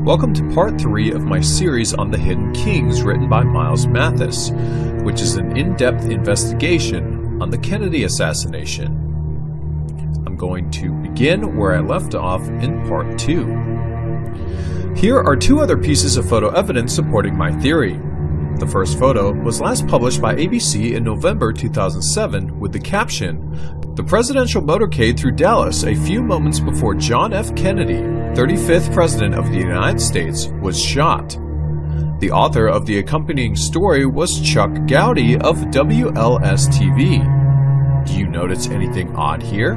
Welcome to part 3 of my series on the Hidden Kings written by Miles Mathis, which is an in-depth investigation on the Kennedy assassination. I'm going to begin where I left off in part 2. Here are 2 other pieces of photo evidence supporting my theory. The first photo was last published by ABC in November 2007 with the caption, "The presidential motorcade through Dallas a few moments before John F. Kennedy, 35th President of the United States, was shot." The author of the accompanying story was Chuck Gowdy of WLS-TV. Do you notice anything odd here?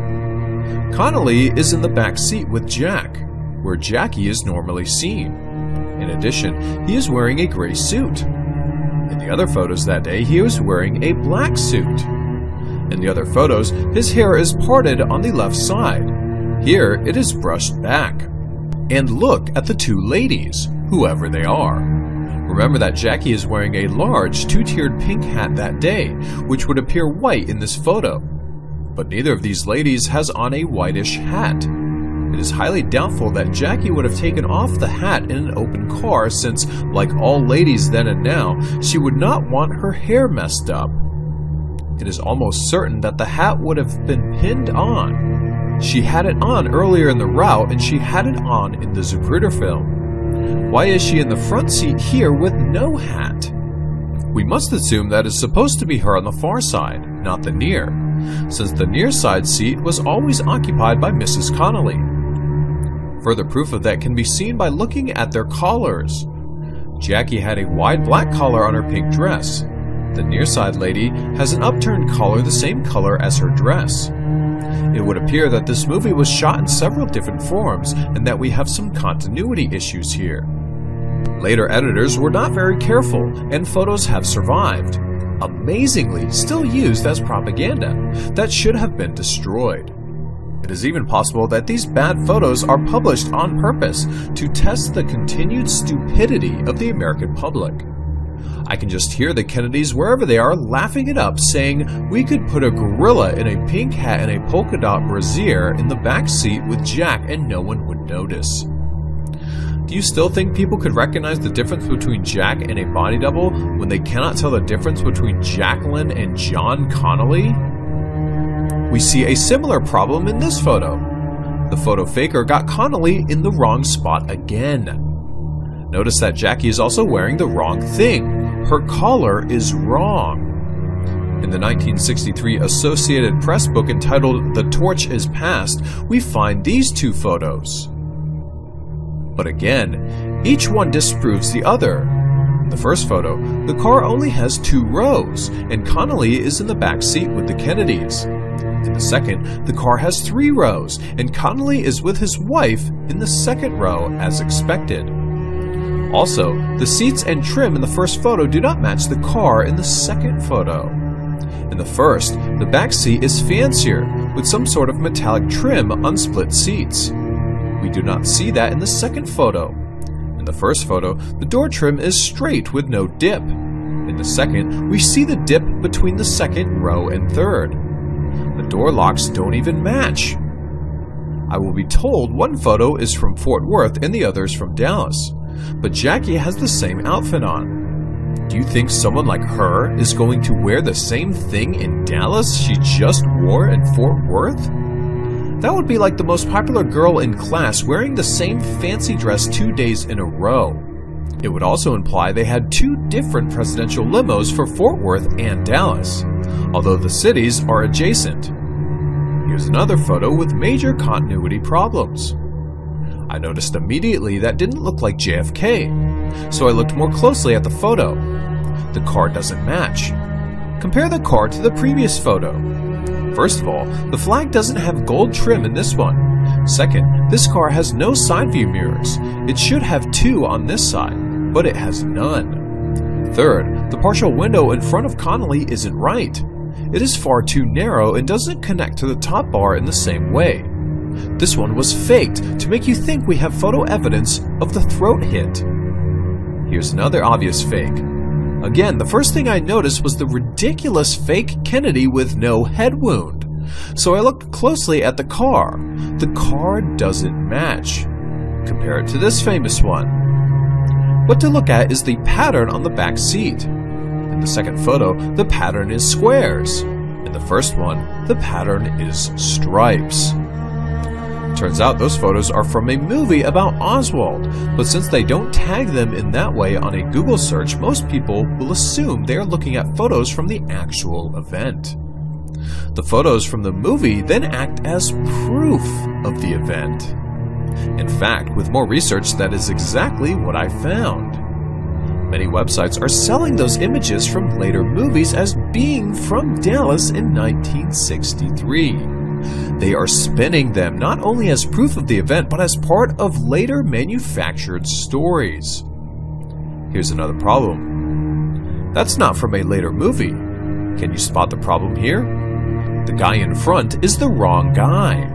Connolly is in the back seat with Jack, where Jackie is normally seen. In addition, he is wearing a gray suit. In the other photos that day, he was wearing a black suit. In the other photos, his hair is parted on the left side. Here, it is brushed back. And look at the 2 ladies, whoever they are. Remember that Jackie is wearing a large 2-tiered pink hat that day, which would appear white in this photo. But neither of these ladies has on a whitish hat. It is highly doubtful that Jackie would have taken off the hat in an open car since, like all ladies then and now, she would not want her hair messed up. It is almost certain that the hat would have been pinned on. She had it on earlier in the route and she had it on in the Zapruder film. Why is she in the front seat here with no hat? We must assume that is supposed to be her on the far side, not the near, since the near side seat was always occupied by Mrs. Connolly. Further proof of that can be seen by looking at their collars. Jackie had a wide black collar on her pink dress. The near side lady has an upturned collar the same color as her dress. It would appear that this movie was shot in several different forms and that we have some continuity issues here. Later editors were not very careful and photos have survived, amazingly still used as propaganda, that should have been destroyed. It is even possible that these bad photos are published on purpose to test the continued stupidity of the American public. I can just hear the Kennedys wherever they are laughing it up, saying we could put a gorilla in a pink hat and a polka dot brassiere in the back seat with Jack and no one would notice. Do you still think people could recognize the difference between Jack and a body double when they cannot tell the difference between Jacqueline and John Connolly? We see a similar problem in this photo. The photo faker got Connolly in the wrong spot again. Notice that Jackie is also wearing the wrong thing. Her collar is wrong. In the 1963 Associated Press book entitled "The Torch is Passed," we find these 2 photos. But again, each one disproves the other. In the first photo, the car only has 2 rows, and Connolly is in the back seat with the Kennedys. In the second, the car has 3 rows, and Connolly is with his wife in the second row as expected. Also, the seats and trim in the first photo do not match the car in the second photo. In the first, the back seat is fancier, with some sort of metallic trim on split seats. We do not see that in the second photo. In the first photo, the door trim is straight with no dip. In the second, we see the dip between the second row and third. The door locks don't even match. I will be told one photo is from Fort Worth and the other is from Dallas, but Jackie has the same outfit on. Do you think someone like her is going to wear the same thing in Dallas she just wore in Fort Worth? That would be like the most popular girl in class wearing the same fancy dress 2 days in a row. It would also imply they had 2 different presidential limos for Fort Worth and Dallas, although the cities are adjacent. Here's another photo with major continuity problems. I noticed immediately that didn't look like JFK, so I looked more closely at the photo. The car doesn't match. Compare the car to the previous photo. First of all, the flag doesn't have gold trim in this one. Second, this car has no side view mirrors. It should have 2 on this side, but it has none. Third, the partial window in front of Connolly isn't right. It is far too narrow and doesn't connect to the top bar in the same way. This one was faked to make you think we have photo evidence of the throat hit. Here's another obvious fake. Again, the first thing I noticed was the ridiculous fake Kennedy with no head wound. So I looked closely at the car. The car doesn't match. Compare it to this famous one. What to look at is the pattern on the back seat. In the second photo, the pattern is squares. In the first one, the pattern is stripes. Turns out those photos are from a movie about Oswald, but since they don't tag them in that way on a Google search, most people will assume they are looking at photos from the actual event. The photos from the movie then act as proof of the event. In fact, with more research, that is exactly what I found. Many websites are selling those images from later movies as being from Dallas in 1963. They are spinning them not only as proof of the event, but as part of later manufactured stories. Here's another problem. That's not from a later movie. Can you spot the problem here? The guy in front is the wrong guy.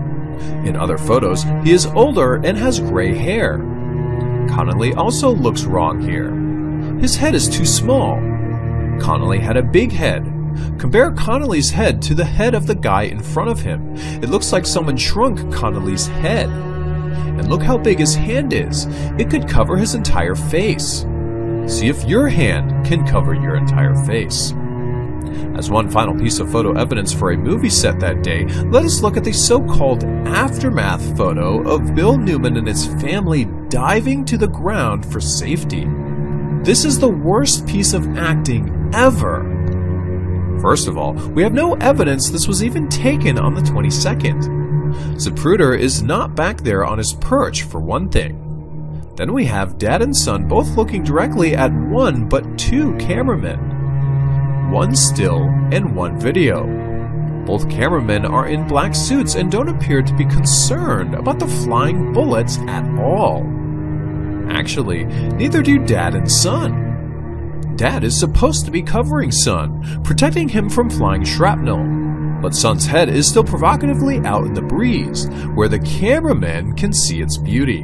In other photos, he is older and has gray hair. Connolly also looks wrong here. His head is too small. Connolly had a big head. Compare Connolly's head to the head of the guy in front of him. It looks like someone shrunk Connolly's head. And look how big his hand is. It could cover his entire face. See if your hand can cover your entire face. As one final piece of photo evidence for a movie set that day, let us look at the so-called aftermath photo of Bill Newman and his family diving to the ground for safety. This is the worst piece of acting ever. First of all, we have no evidence this was even taken on the 22nd. Zapruder is not back there on his perch, for one thing. Then we have dad and son both looking directly at one but two cameramen. One still and one video. Both cameramen are in black suits and don't appear to be concerned about the flying bullets at all. Actually, neither do dad and son. Dad is supposed to be covering son, protecting him from flying shrapnel, but son's head is still provocatively out in the breeze, where the cameraman can see its beauty.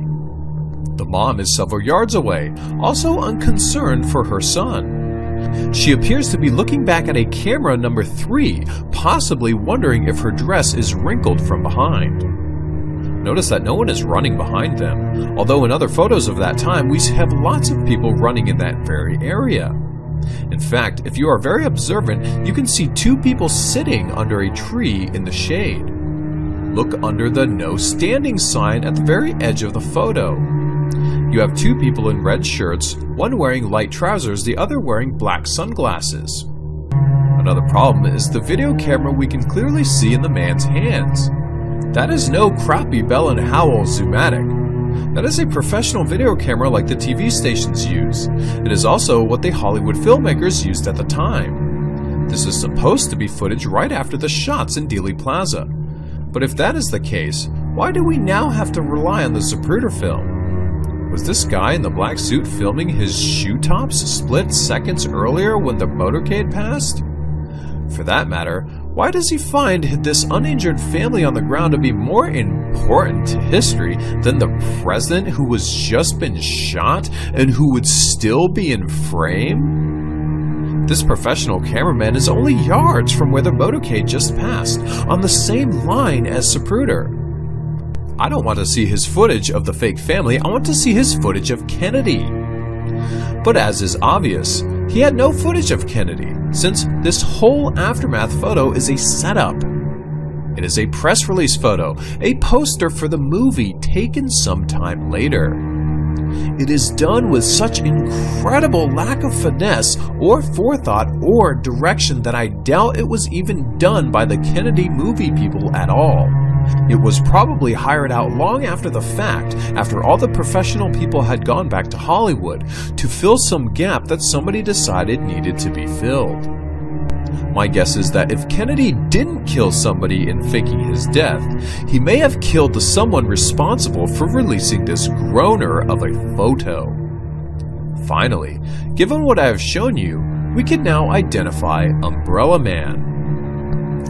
The mom is several yards away, also unconcerned for her son. She appears to be looking back at a camera number 3, possibly wondering if her dress is wrinkled from behind. Notice that no one is running behind them, although in other photos of that time we have lots of people running in that very area. In fact, if you are very observant, you can see two people sitting under a tree in the shade. Look under the no standing sign at the very edge of the photo. You have two people in red shirts, one wearing light trousers, the other wearing black sunglasses. Another problem is the video camera we can clearly see in the man's hands. That is no crappy Bell & Howell Zoomatic. That is a professional video camera like the TV stations use. It is also what the Hollywood filmmakers used at the time. This is supposed to be footage right after the shots in Dealey Plaza. But if that is the case, why do we now have to rely on the Zapruder film? Was this guy in the black suit filming his shoe tops split seconds earlier when the motorcade passed? For that matter, why does he find this uninjured family on the ground to be more important to history than the president who was just been shot and who would still be in frame? This professional cameraman is only yards from where the motorcade just passed, on the same line as Zapruder. I don't want to see his footage of the fake family, I want to see his footage of Kennedy. But as is obvious, he had no footage of Kennedy, since this whole aftermath photo is a setup. It is a press release photo, a poster for the movie taken sometime later. It is done with such incredible lack of finesse or forethought or direction that I doubt it was even done by the Kennedy movie people at all. It was probably hired out long after the fact, after all the professional people had gone back to Hollywood, to fill some gap that somebody decided needed to be filled. My guess is that if Kennedy didn't kill somebody in faking his death, he may have killed the someone responsible for releasing this groaner of a photo. Finally, given what I have shown you, we can now identify Umbrella Man.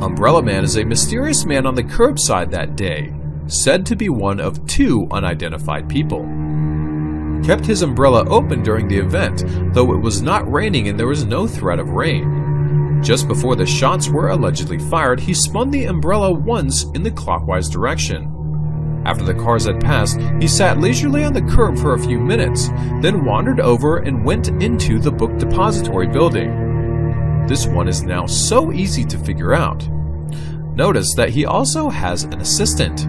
Umbrella Man is a mysterious man on the curbside that day, said to be one of two unidentified people. Kept his umbrella open during the event, though it was not raining and there was no threat of rain. Just before the shots were allegedly fired, he spun the umbrella once in the clockwise direction. After the cars had passed, he sat leisurely on the curb for a few minutes, then wandered over and went into the book depository building. This one is now so easy to figure out. Notice that he also has an assistant.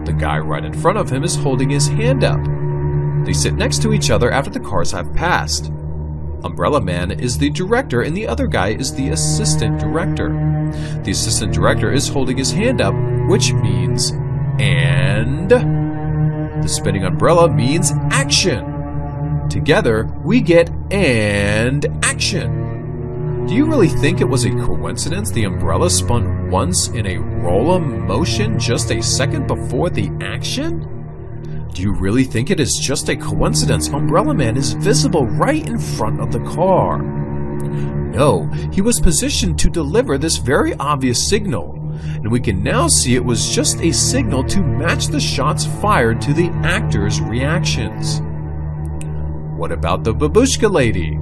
The guy right in front of him is holding his hand up. They sit next to each other after the cars have passed. Umbrella Man is the director and the other guy is the assistant director. The assistant director is holding his hand up, which means and. The spinning umbrella means action. Together, we get and action. Do you really think it was a coincidence the umbrella spun once in a roll-up motion just a second before the action? Do you really think it is just a coincidence Umbrella Man is visible right in front of the car? No, he was positioned to deliver this very obvious signal. And we can now see it was just a signal to match the shots fired to the actor's reactions. What about the babushka lady?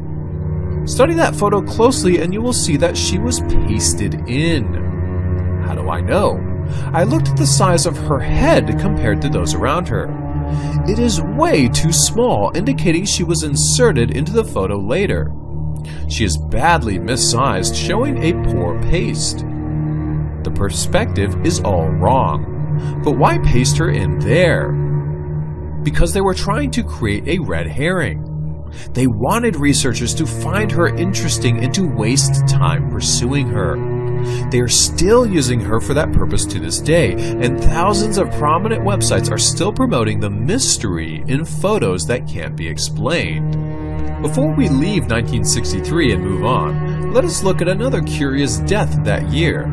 Study that photo closely and you will see that she was pasted in. How do I know? I looked at the size of her head compared to those around her. It is way too small, indicating she was inserted into the photo later. She is badly missized, showing a poor paste. The perspective is all wrong. But why paste her in there? Because they were trying to create a red herring. They wanted researchers to find her interesting and to waste time pursuing her. They are still using her for that purpose to this day, and thousands of prominent websites are still promoting the mystery in photos that can't be explained. Before we leave 1963 and move on, let us look at another curious death that year.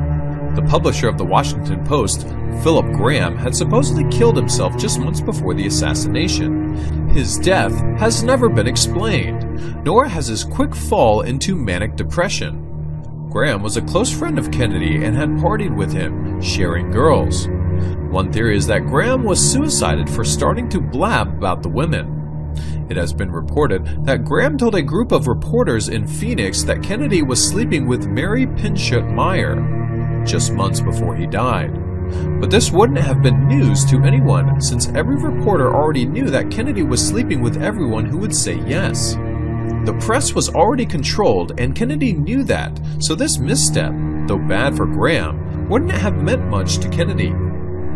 The publisher of the Washington Post, Philip Graham, had supposedly killed himself just months before the assassination. His death has never been explained, nor has his quick fall into manic depression. Graham was a close friend of Kennedy and had partied with him, sharing girls. One theory is that Graham was suicided for starting to blab about the women. It has been reported that Graham told a group of reporters in Phoenix that Kennedy was sleeping with Mary Pinchot Meyer just months before he died. But this wouldn't have been news to anyone, since every reporter already knew that Kennedy was sleeping with everyone who would say yes. The press was already controlled, and Kennedy knew that, so this misstep, though bad for Graham, wouldn't have meant much to Kennedy.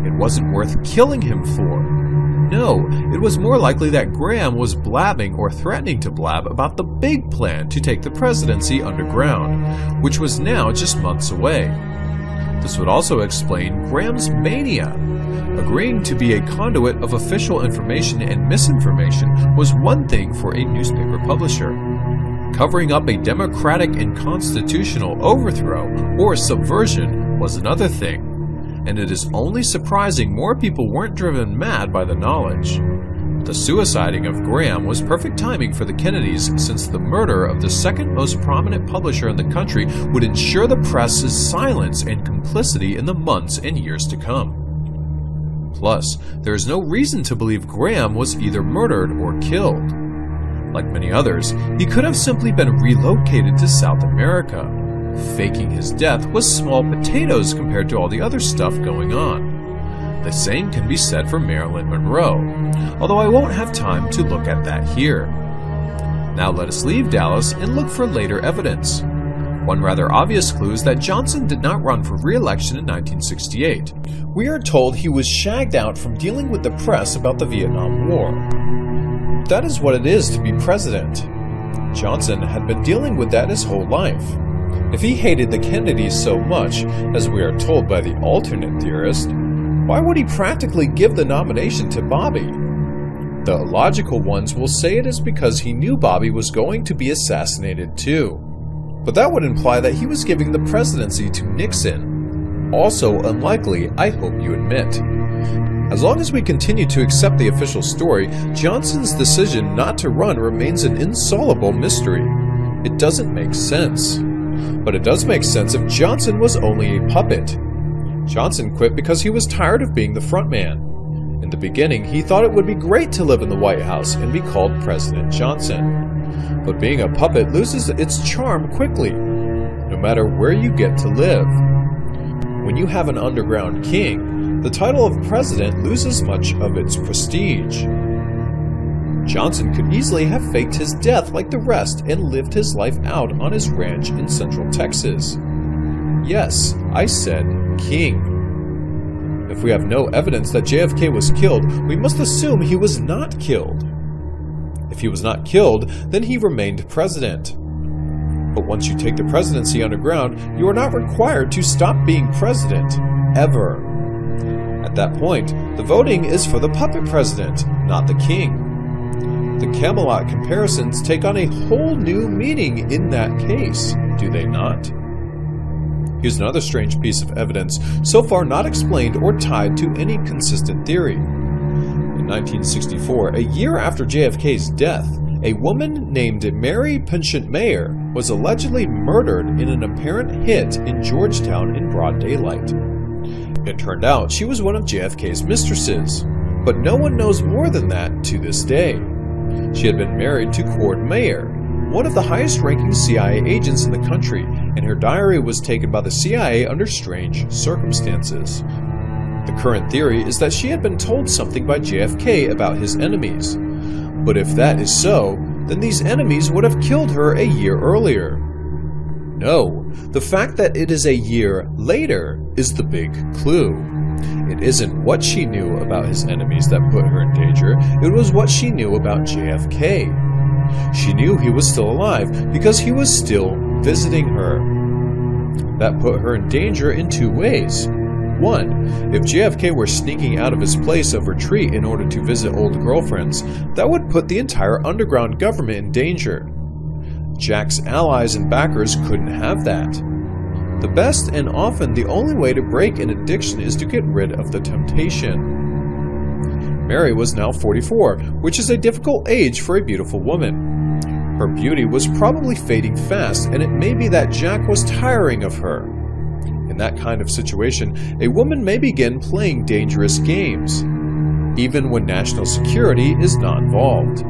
It wasn't worth killing him for. No, it was more likely that Graham was blabbing or threatening to blab about the big plan to take the presidency underground, which was now just months away. This would also explain Graham's mania. Agreeing to be a conduit of official information and misinformation was one thing for a newspaper publisher. Covering up a democratic and constitutional overthrow or subversion was another thing. And it is only surprising more people weren't driven mad by the knowledge. The suiciding of Graham was perfect timing for the Kennedys, since the murder of the second most prominent publisher in the country would ensure the press's silence and complicity in the months and years to come. Plus, there is no reason to believe Graham was either murdered or killed. Like many others, he could have simply been relocated to South America. Faking his death was small potatoes compared to all the other stuff going on. The same can be said for Marilyn Monroe, although I won't have time to look at that here. Now let us leave Dallas and look for later evidence. One rather obvious clue is that Johnson did not run for re-election in 1968. We are told he was shagged out from dealing with the press about the Vietnam War. That is what it is to be president. Johnson had been dealing with that his whole life. If he hated the Kennedys so much, as we are told by the alternate theorist, why would he practically give the nomination to Bobby? The illogical ones will say it is because he knew Bobby was going to be assassinated too. But that would imply that he was giving the presidency to Nixon. Also unlikely, I hope you admit. As long as we continue to accept the official story, Johnson's decision not to run remains an insoluble mystery. It doesn't make sense. But it does make sense if Johnson was only a puppet. Johnson quit because he was tired of being the front man. In the beginning, he thought it would be great to live in the White House and be called President Johnson. But being a puppet loses its charm quickly, no matter where you get to live. When you have an underground king, the title of president loses much of its prestige. Johnson could easily have faked his death like the rest and lived his life out on his ranch in central Texas. Yes, I said king. If we have no evidence that JFK was killed, we must assume he was not killed. If he was not killed, then he remained president. But once you take the presidency underground, you are not required to stop being president, ever. At that point, the voting is for the puppet president, not the king. The Camelot comparisons take on a whole new meaning in that case, do they not? Here's another strange piece of evidence, so far not explained or tied to any consistent theory. In 1964, a year after JFK's death, a woman named Mary Penchant Mayer was allegedly murdered in an apparent hit in Georgetown in broad daylight. It turned out she was one of JFK's mistresses, but no one knows more than that to this day. She had been married to Cord Mayer, one of the highest-ranking CIA agents in the country, and her diary was taken by the CIA under strange circumstances. The current theory is that she had been told something by JFK about his enemies. But if that is so, then these enemies would have killed her a year earlier. No, the fact that it is a year later is the big clue. It isn't what she knew about his enemies that put her in danger, it was what she knew about JFK. She knew he was still alive because he was still visiting her. That put her in danger in two ways. One, if JFK were sneaking out of his place of retreat in order to visit old girlfriends, that would put the entire underground government in danger. Jack's allies and backers couldn't have that. The best and often the only way to break an addiction is to get rid of the temptation. Mary was now 44, which is a difficult age for a beautiful woman. Her beauty was probably fading fast, and it may be that Jack was tiring of her. In that kind of situation, a woman may begin playing dangerous games, even when national security is not involved.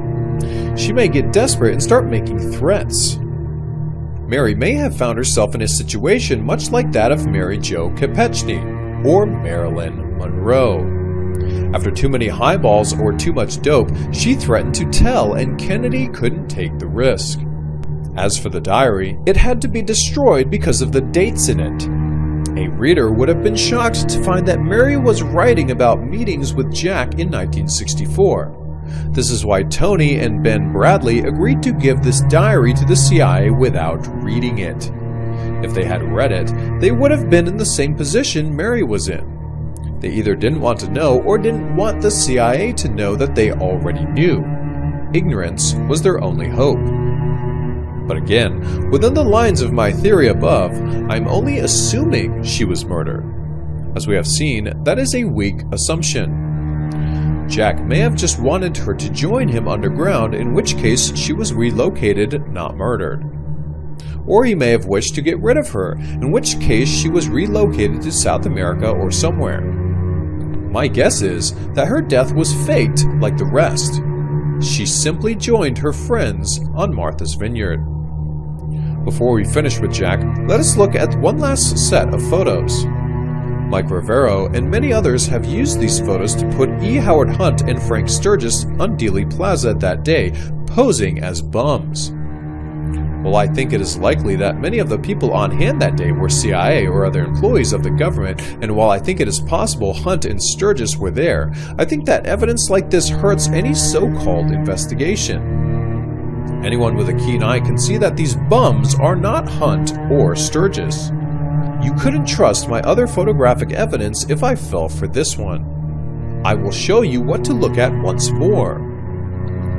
She may get desperate and start making threats. Mary may have found herself in a situation much like that of Mary Jo Kopechne or Marilyn Monroe. After too many highballs or too much dope, she threatened to tell, and Kennedy couldn't take the risk. As for the diary, it had to be destroyed because of the dates in it. A reader would have been shocked to find that Mary was writing about meetings with Jack in 1964. This is why Tony and Ben Bradley agreed to give this diary to the CIA without reading it. If they had read it, they would have been in the same position Mary was in. They either didn't want to know or didn't want the CIA to know that they already knew. Ignorance was their only hope. But again, within the lines of my theory above, I'm only assuming she was murdered. As we have seen, that is a weak assumption. Jack may have just wanted her to join him underground, in which case she was relocated, not murdered. Or he may have wished to get rid of her, in which case she was relocated to South America or somewhere. My guess is that her death was faked like the rest. She simply joined her friends on Martha's Vineyard. Before we finish with Jack, let us look at one last set of photos. Mike Rivero and many others have used these photos to put E. Howard Hunt and Frank Sturgis on Dealey Plaza that day, posing as bums. While I think it is likely that many of the people on hand that day were CIA or other employees of the government, and while I think it is possible Hunt and Sturgis were there, I think that evidence like this hurts any so-called investigation. Anyone with a keen eye can see that these bums are not Hunt or Sturgis. You couldn't trust my other photographic evidence if I fell for this one. I will show you what to look at once more.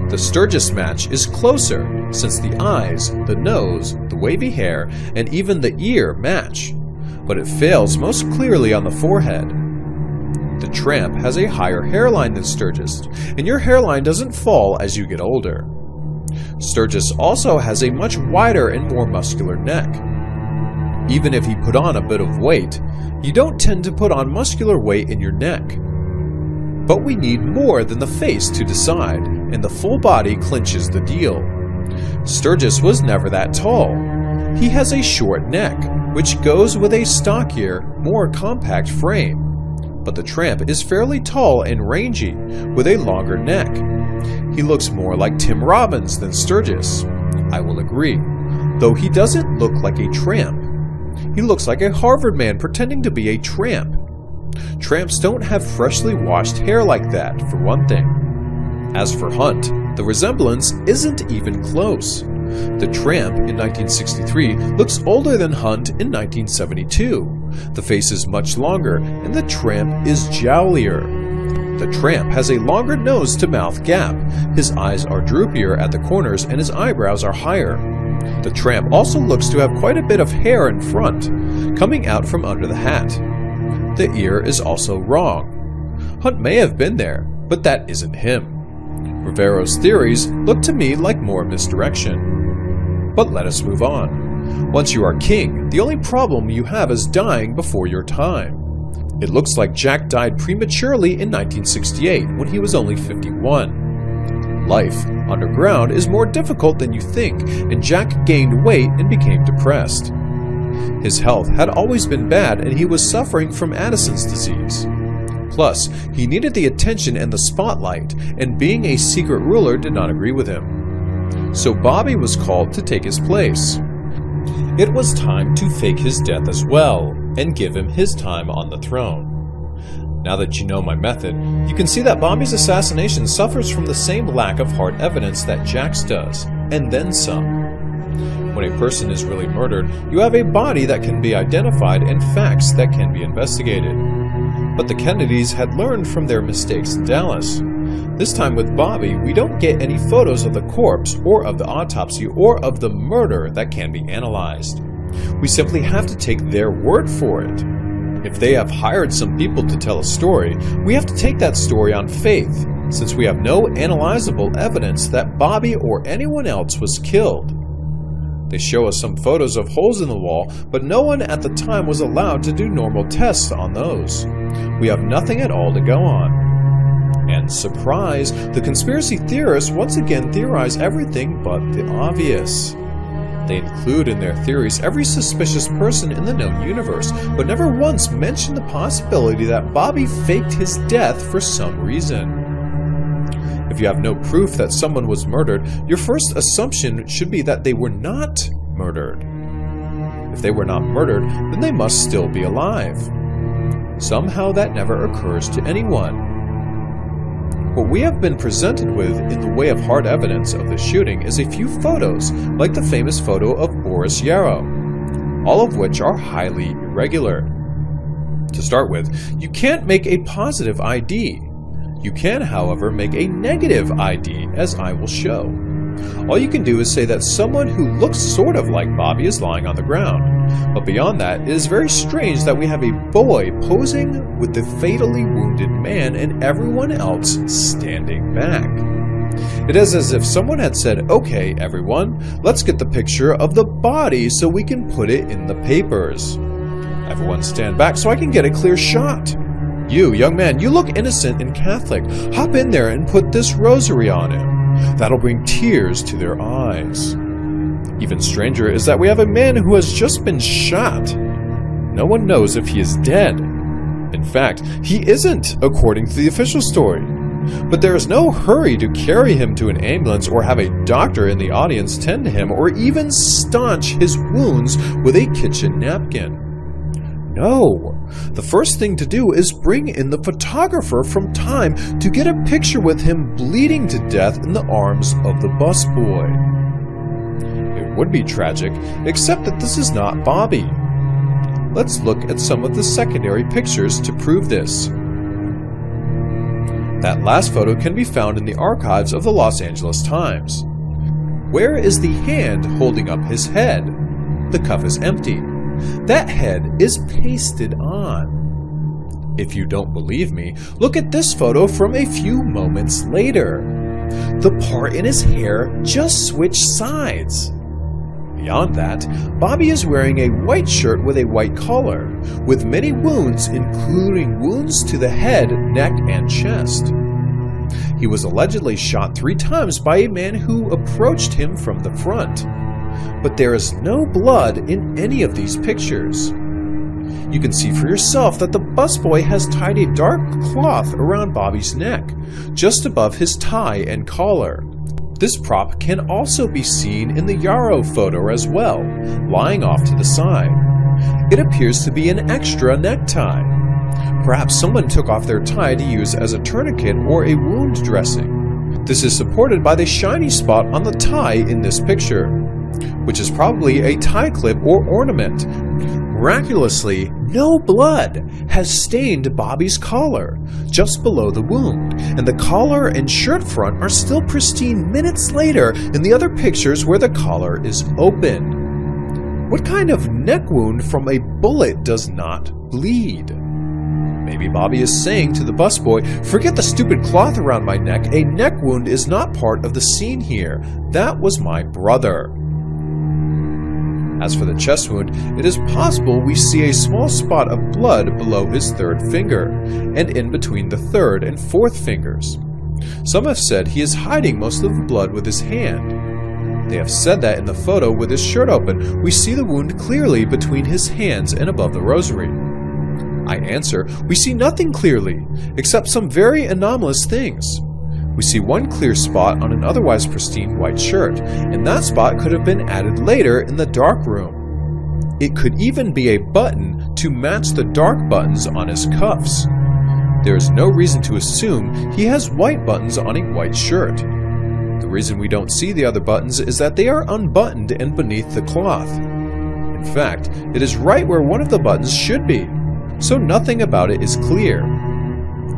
The Sturgis match is closer, since the eyes, the nose, the wavy hair, and even the ear match, but it fails most clearly on the forehead. The Tramp has a higher hairline than Sturgis, and your hairline doesn't fall as you get older. Sturgis also has a much wider and more muscular neck. Even if he put on a bit of weight, you don't tend to put on muscular weight in your neck. But we need more than the face to decide, and the full body clinches the deal. Sturgis was never that tall. He has a short neck, which goes with a stockier, more compact frame. but the tramp is fairly tall and rangy, with a longer neck. He looks more like Tim Robbins than Sturgis. I will agree, though he doesn't look like a tramp. He looks like a Harvard man pretending to be a tramp. Tramps don't have freshly washed hair like that, for one thing. As for Hunt, the resemblance isn't even close. The tramp in 1963 looks older than Hunt in 1972. The face is much longer, and the tramp is jowlier. The tramp has a longer nose to mouth gap. His eyes are droopier at the corners and his eyebrows are higher. The tramp also looks to have quite a bit of hair in front, coming out from under the hat. The ear is also wrong. Hunt may have been there, but that isn't him. Rivero's theories look to me like more misdirection. But let us move on. Once you are king, the only problem you have is dying before your time. It looks like Jack died prematurely in 1968 when he was only 51. Life underground is more difficult than you think, and Jack gained weight and became depressed. His health had always been bad and he was suffering from Addison's disease. Plus, he needed the attention and the spotlight, and being a secret ruler did not agree with him. So Bobby was called to take his place. It was time to fake his death as well, and give him his time on the throne. Now that you know my method, you can see that Bobby's assassination suffers from the same lack of hard evidence that Jack's does, and then some. When a person is really murdered, you have a body that can be identified and facts that can be investigated. But the Kennedys had learned from their mistakes in Dallas. This time with Bobby, we don't get any photos of the corpse, or of the autopsy, or of the murder that can be analyzed. We simply have to take their word for it. If they have hired some people to tell a story, we have to take that story on faith, since we have no analyzable evidence that Bobby or anyone else was killed. They show us some photos of holes in the wall, but no one at the time was allowed to do normal tests on those. We have nothing at all to go on. And surprise, the conspiracy theorists once again theorize everything but the obvious. They include in their theories every suspicious person in the known universe, but never once mention the possibility that Bobby faked his death for some reason. If you have no proof that someone was murdered, your first assumption should be that they were not murdered. If they were not murdered, then they must still be alive. Somehow that never occurs to anyone. What we have been presented with in the way of hard evidence of the shooting is a few photos, like the famous photo of Boris Yarrow, all of which are highly irregular. To start with, you can't make a positive ID. You can, however, make a negative ID, as I will show. All you can do is say that someone who looks sort of like Bobby is lying on the ground. But beyond that, it is very strange that we have a boy posing with the fatally wounded man and everyone else standing back. It is as if someone had said, "Okay, everyone, let's get the picture of the body so we can put it in the papers. Everyone stand back so I can get a clear shot. You, young man, you look innocent and Catholic. Hop in there and put this rosary on him. That'll bring tears to their eyes." Even stranger is that we have a man who has just been shot. No one knows if he is dead. In fact, he isn't, according to the official story. But there is no hurry to carry him to an ambulance or have a doctor in the audience tend to him or even staunch his wounds with a kitchen napkin. No. The first thing to do is bring in the photographer from Time to get a picture with him bleeding to death in the arms of the busboy. It would be tragic, except that this is not Bobby. Let's look at some of the secondary pictures to prove this. That last photo can be found in the archives of the Los Angeles Times. Where is the hand holding up his head? The cuff is empty. That head is pasted on. If you don't believe me, look at this photo from a few moments later. The part in his hair just switched sides. Beyond that, Bobby is wearing a white shirt with a white collar, with many wounds, including wounds to the head, neck, and chest. He was allegedly shot 3 times by a man who approached him from the front. But there is no blood in any of these pictures. You can see for yourself that the busboy has tied a dark cloth around Bobby's neck, just above his tie and collar. This prop can also be seen in the Yarrow photo as well, lying off to the side. It appears to be an extra necktie. Perhaps someone took off their tie to use as a tourniquet or a wound dressing. This is supported by the shiny spot on the tie in this picture, which is probably a tie clip or ornament. Miraculously, no blood has stained Bobby's collar, just below the wound, and the collar and shirt front are still pristine minutes later in the other pictures where the collar is open. What kind of neck wound from a bullet does not bleed? Maybe Bobby is saying to the busboy, "Forget the stupid cloth around my neck, a neck wound is not part of the scene here. That was my brother." As for the chest wound, it is possible we see a small spot of blood below his third finger, and in between the third and fourth fingers. Some have said he is hiding most of the blood with his hand. They have said that in the photo with his shirt open, we see the wound clearly between his hands and above the rosary. I answer, we see nothing clearly, except some very anomalous things. We see one clear spot on an otherwise pristine white shirt, and that spot could have been added later in the dark room. It could even be a button to match the dark buttons on his cuffs. There is no reason to assume he has white buttons on a white shirt. The reason we don't see the other buttons is that they are unbuttoned and beneath the cloth. In fact, it is right where one of the buttons should be, so nothing about it is clear.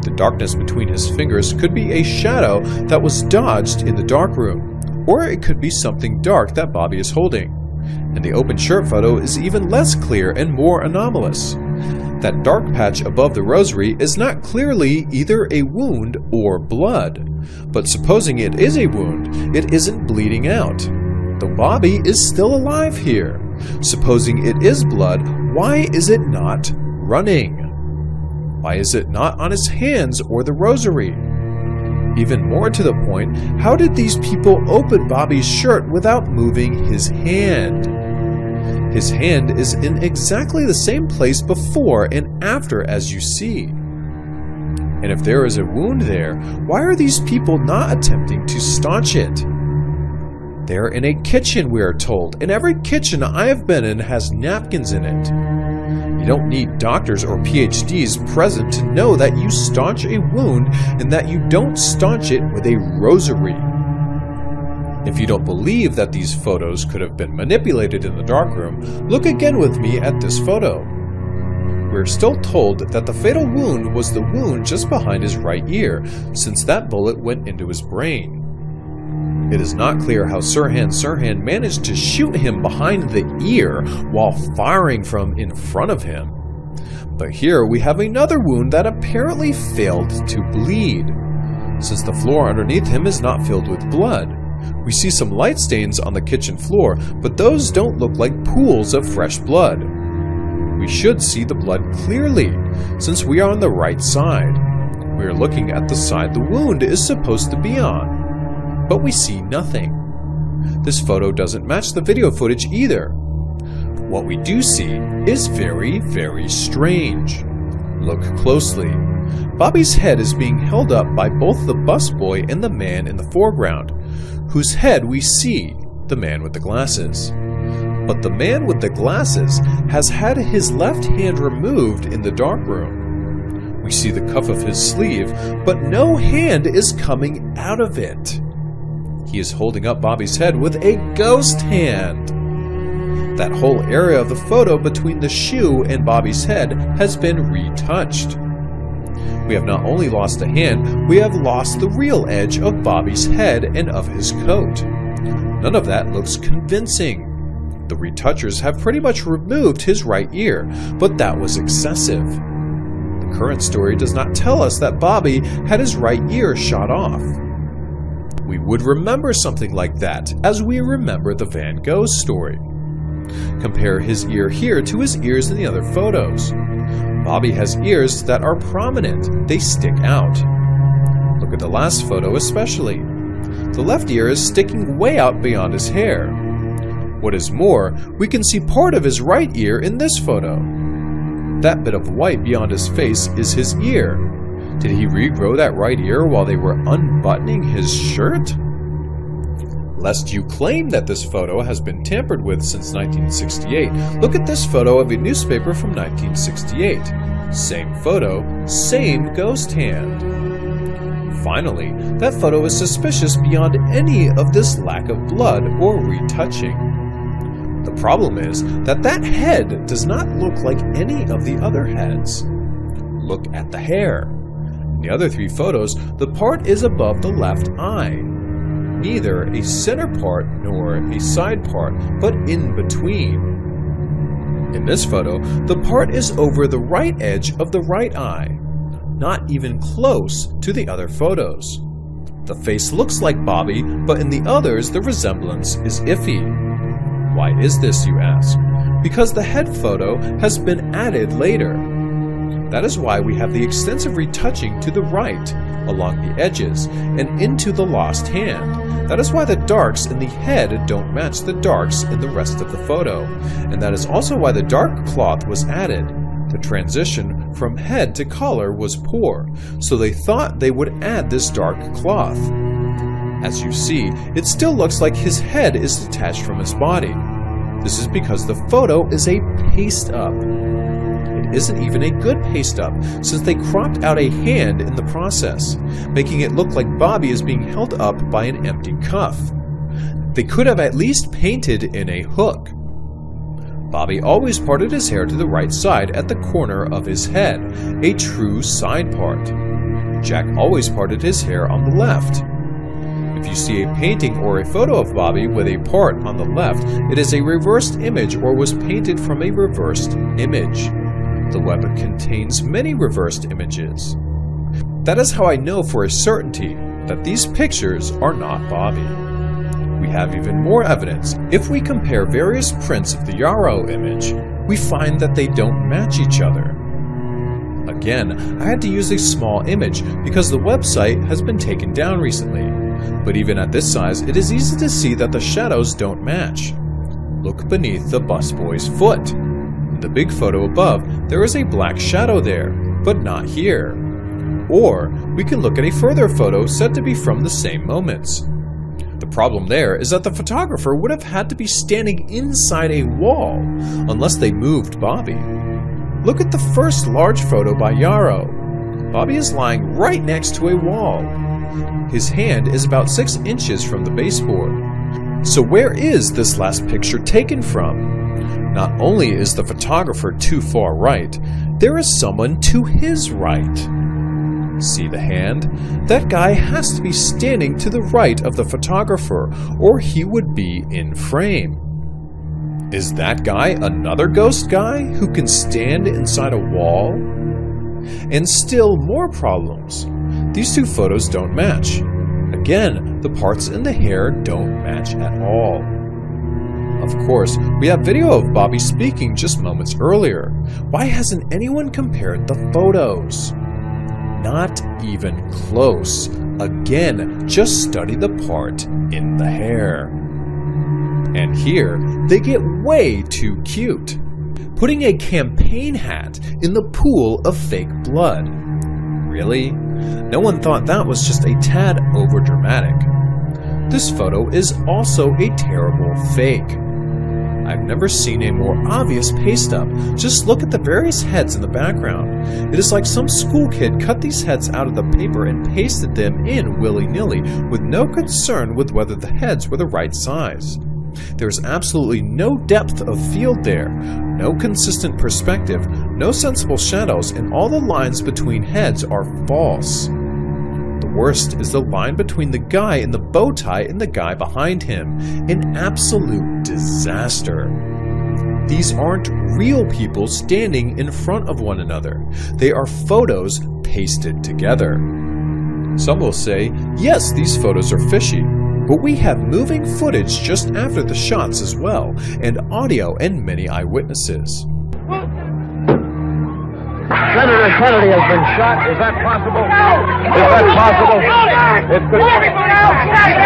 The darkness between his fingers could be a shadow that was dodged in the dark room, or it could be something dark that Bobby is holding. And the open shirt photo is even less clear and more anomalous. That dark patch above the rosary is not clearly either a wound or blood. But supposing it is a wound, it isn't bleeding out. The Bobby is still alive here. Supposing it is blood, why is it not running? Why is it not on his hands or the rosary? Even more to the point, how did these people open Bobby's shirt without moving his hand? His hand is in exactly the same place before and after as you see. And if there is a wound there, why are these people not attempting to staunch it? They're in a kitchen, we are told, and every kitchen I have been in has napkins in it. You don't need doctors or PhDs present to know that you staunch a wound and that you don't staunch it with a rosary. If you don't believe that these photos could have been manipulated in the darkroom, look again with me at this photo. We're still told that the fatal wound was the wound just behind his right ear, since that bullet went into his brain. It is not clear how Sirhan managed to shoot him behind the ear while firing from in front of him. But here we have another wound that apparently failed to bleed, since the floor underneath him is not filled with blood. We see some light stains on the kitchen floor, but those don't look like pools of fresh blood. We should see the blood clearly, since we are on the right side. We are looking at the side the wound is supposed to be on. But we see nothing. This photo doesn't match the video footage either. What we do see is very, very strange. Look closely. Bobby's head is being held up by both the busboy and the man in the foreground, whose head we see, the man with the glasses. But the man with the glasses has had his left hand removed in the darkroom. We see the cuff of his sleeve, but no hand is coming out of it. He is holding up Bobby's head with a ghost hand. That whole area of the photo between the shoe and Bobby's head has been retouched. We have not only lost a hand, we have lost the real edge of Bobby's head and of his coat. None of that looks convincing. The retouchers have pretty much removed his right ear, but that was excessive. The current story does not tell us that Bobby had his right ear shot off. We would remember something like that as we remember the Van Gogh story. Compare his ear here to his ears in the other photos. Bobby has ears that are prominent, they stick out. Look at the last photo especially. The left ear is sticking way out beyond his hair. What is more, we can see part of his right ear in this photo. That bit of white beyond his face is his ear. Did he regrow that right ear while they were unbuttoning his shirt? Lest you claim that this photo has been tampered with since 1968, look at this photo of a newspaper from 1968. Same photo, same ghost hand. Finally, that photo is suspicious beyond any of this lack of blood or retouching. The problem is that that head does not look like any of the other heads. Look at the hair. In the other three photos, the part is above the left eye. Neither a center part nor a side part, but in between. In this photo, the part is over the right edge of the right eye, not even close to the other photos. The face looks like Bobby, but in the others the resemblance is iffy. Why is this, you ask? Because the head photo has been added later. That is why we have the extensive retouching to the right, along the edges, and into the lost hand. That is why the darks in the head don't match the darks in the rest of the photo. And that is also why the dark cloth was added. The transition from head to collar was poor, so they thought they would add this dark cloth. As you see, it still looks like his head is detached from his body. This is because the photo is a paste-up. It isn't even a good paste-up, since they cropped out a hand in the process, making it look like Bobby is being held up by an empty cuff. They could have at least painted in a hook. Bobby always parted his hair to the right side at the corner of his head, a true side part. Jack always parted his hair on the left. If you see a painting or a photo of Bobby with a part on the left, it is a reversed image or was painted from a reversed image. The web contains many reversed images. That is how I know for a certainty that these pictures are not Bobby. We have even more evidence. If we compare various prints of the Yarrow image, we find that they don't match each other. Again, I had to use a small image because the website has been taken down recently. But even at this size, it is easy to see that the shadows don't match. Look beneath the busboy's foot. In the big photo above, there is a black shadow there, but not here. Or, we can look at a further photo said to be from the same moments. The problem there is that the photographer would have had to be standing inside a wall, unless they moved Bobby. Look at the first large photo by Yarrow. Bobby is lying right next to a wall. His hand is about 6 inches from the baseboard. So where is this last picture taken from? Not only is the photographer too far right, there is someone to his right. See the hand? That guy has to be standing to the right of the photographer, or he would be in frame. Is that guy another ghost guy who can stand inside a wall? And still more problems. These two photos don't match. Again, the parts in the hair don't match at all. Of course, we have video of Bobby speaking just moments earlier. Why hasn't anyone compared the photos? Not even close. Again, just study the part in the hair. And here, they get way too cute. Putting a campaign hat in the pool of fake blood. Really? No one thought that was just a tad overdramatic. This photo is also a terrible fake. I've never seen a more obvious paste-up. Just look at the various heads in the background. It is like some school kid cut these heads out of the paper and pasted them in willy-nilly, with no concern with whether the heads were the right size. There is absolutely no depth of field there, no consistent perspective, no sensible shadows, and all the lines between heads are false. The worst is the line between the guy in the bow tie and the guy behind him, an absolute disaster. These aren't real people standing in front of one another. They are photos pasted together. Some will say, yes, these photos are fishy. But we have moving footage just after the shots as well, and audio and many eyewitnesses. Senator Kennedy has been shot. Is that possible? Is that possible? It could. Is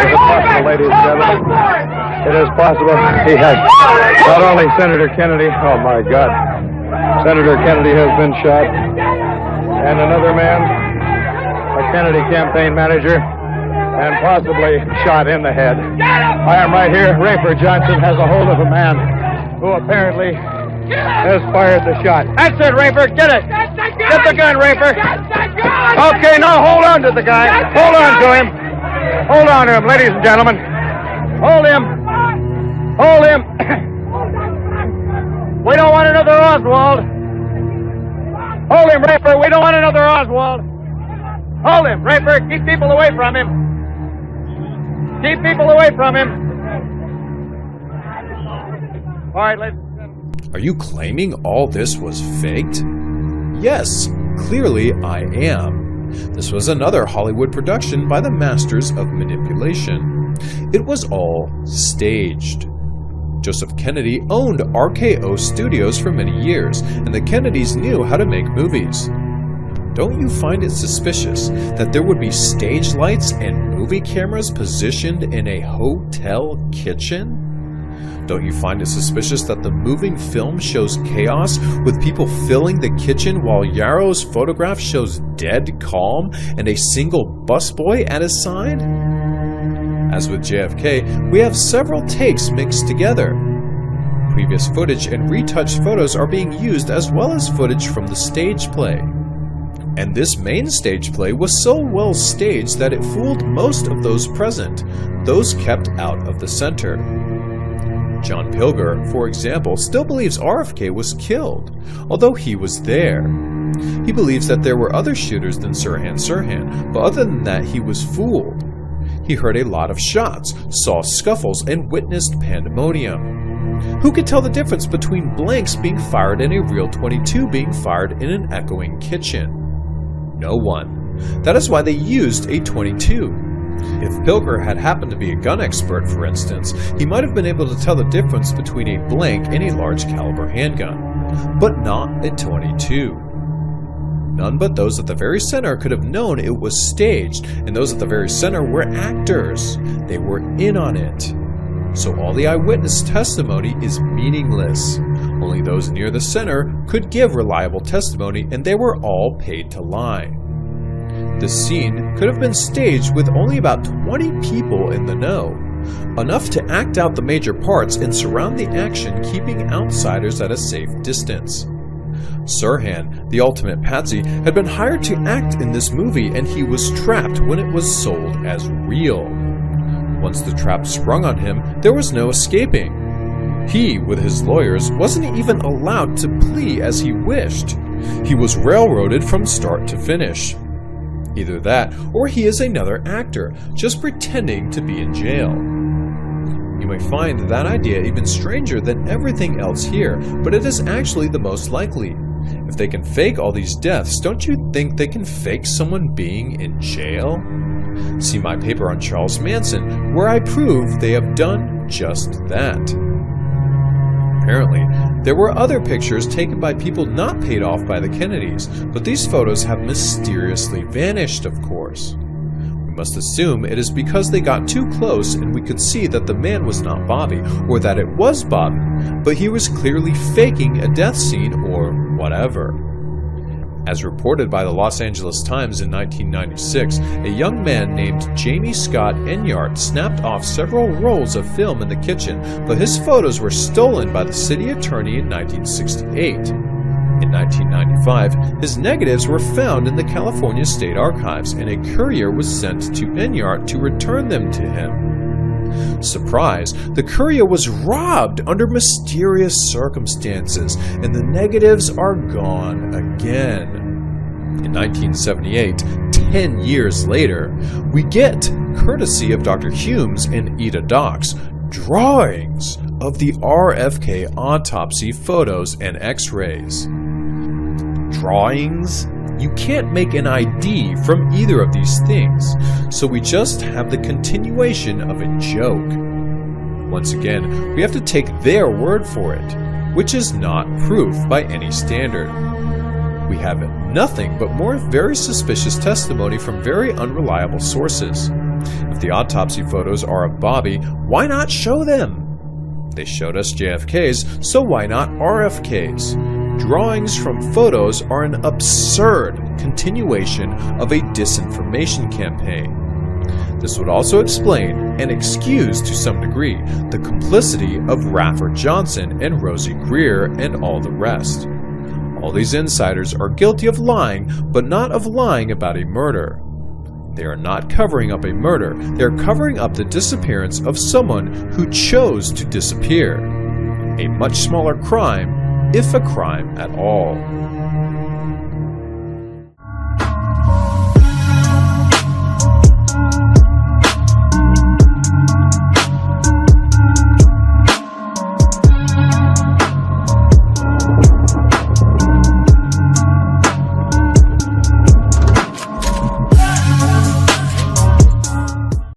it possible, ladies and gentlemen? It is possible. He has not only Senator Kennedy. Oh my God! Senator Kennedy has been shot. And another man, a Kennedy campaign manager, and possibly shot in the head. I am right here. Rayford Johnson has a hold of a man who apparently has fired the shot. That's it, Rayford. Get it. Get the gun, Rayford. Okay, now hold on to the guy. Hold on to him. Hold on to him, ladies and gentlemen. Hold him. Hold him. We don't want another Oswald. Hold him, Rayford. We don't want another Oswald. Hold him, Rayford. Keep people away from him. Keep people away from him. All right, ladies and gentlemen. Are you claiming all this was faked? Yes, clearly I am. This was another Hollywood production by the masters of manipulation. It was all staged. Joseph Kennedy owned RKO Studios for many years, and the Kennedys knew how to make movies. Don't you find it suspicious that there would be stage lights and movie cameras positioned in a hotel kitchen? Don't you find it suspicious that the moving film shows chaos with people filling the kitchen while Yarrow's photograph shows dead calm and a single busboy at his side? As with JFK, we have several takes mixed together. Previous footage and retouched photos are being used as well as footage from the stage play. And this main stage play was so well staged that it fooled most of those present, those kept out of the center. John Pilger, for example, still believes RFK was killed, although he was there. He believes that there were other shooters than Sirhan, but other than that he was fooled. He heard a lot of shots, saw scuffles, and witnessed pandemonium. Who could tell the difference between blanks being fired and a real .22 being fired in an echoing kitchen? No one. That is why they used a .22. If Pilger had happened to be a gun expert, for instance, he might have been able to tell the difference between a blank and a large caliber handgun, but not a .22. None but those at the very center could have known it was staged, and those at the very center were actors. They were in on it. So all the eyewitness testimony is meaningless. Only those near the center could give reliable testimony, and they were all paid to lie. This scene could have been staged with only about 20 people in the know, enough to act out the major parts and surround the action, keeping outsiders at a safe distance. Sirhan, the ultimate patsy, had been hired to act in this movie, and he was trapped when it was sold as real. Once the trap sprung on him, there was no escaping. He, with his lawyers, wasn't even allowed to plea as he wished. He was railroaded from start to finish. Either that, or he is another actor, just pretending to be in jail. You may find that idea even stranger than everything else here, but it is actually the most likely. If they can fake all these deaths, don't you think they can fake someone being in jail? See my paper on Charles Manson, where I prove they have done just that. Apparently, there were other pictures taken by people not paid off by the Kennedys, but these photos have mysteriously vanished, of course. We must assume it is because they got too close and we could see that the man was not Bobby, or that it was Bobby, but he was clearly faking a death scene or whatever. As reported by the Los Angeles Times in 1996, a young man named Jamie Scott Enyart snapped off several rolls of film in the kitchen, but his photos were stolen by the city attorney in 1968. In 1995, his negatives were found in the California State Archives, and a courier was sent to Enyart to return them to him. Surprise, the courier was robbed under mysterious circumstances, and the negatives are gone again. In 1978, 10 years later, we get, courtesy of Dr. Humes and Ida Docks, drawings of the RFK autopsy photos and x-rays. Drawings? You can't make an ID from either of these things, so we just have the continuation of a joke. Once again, we have to take their word for it, which is not proof by any standard. We have nothing but more very suspicious testimony from very unreliable sources. If the autopsy photos are of Bobby, why not show them? They showed us JFK's, so why not RFK's? drawings from photos are an absurd continuation of a disinformation campaign. This would also explain, and excuse to some degree, the complicity of Raffer Johnson and Rosie Greer and all the rest. All these insiders are guilty of lying, but not of lying about a murder. They are not covering up a murder, they are covering up the disappearance of someone who chose to disappear. A much smaller crime, if a crime at all.